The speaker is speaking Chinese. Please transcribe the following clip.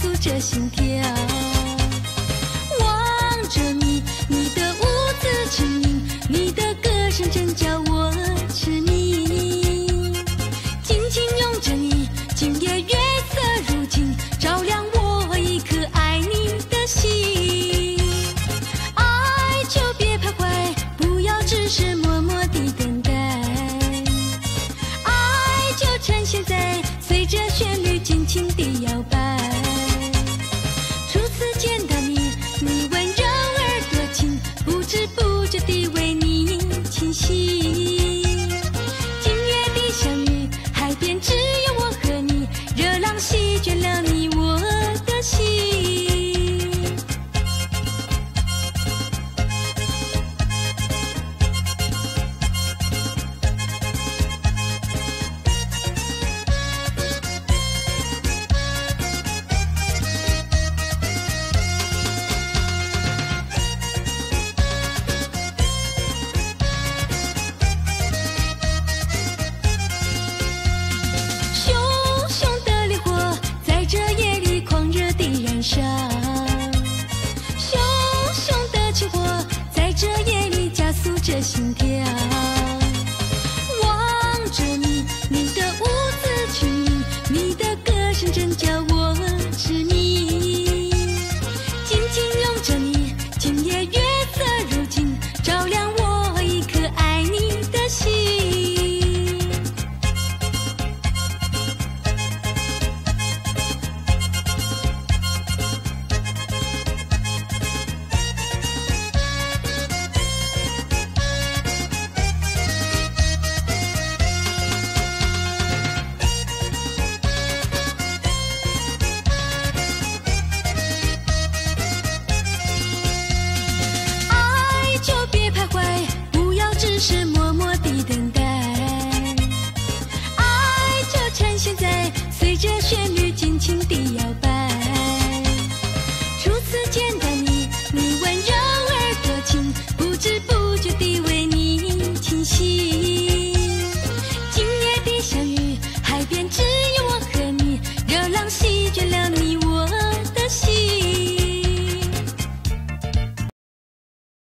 速着心跳。望着你，你的舞姿轻盈，你的歌声真叫我痴迷。紧紧拥着你，今夜月色如镜，照亮我一颗爱你的心。爱就别徘徊，不要只是默默地等待。爱就趁现在，随着旋律尽情地摇摆。初次见到你，你温柔而多情，不知不觉地为你倾心。今夜的相遇，海边只有我和你，热浪席卷了你我的心。熊熊的烈火在这夜里狂热地燃烧，熊熊的情火在这夜里加速着心跳。望着你，你的舞姿轻盈，你的歌声真叫我痴迷。紧紧拥着你，今夜月色如镜，照亮我一颗爱你的心。爱就别徘徊，不要只是默默地等待。爱就趁现在，随着旋律尽情地摇摆。初次见到你，你温柔而多情，不知不觉地为你倾心。今夜的相遇，海边只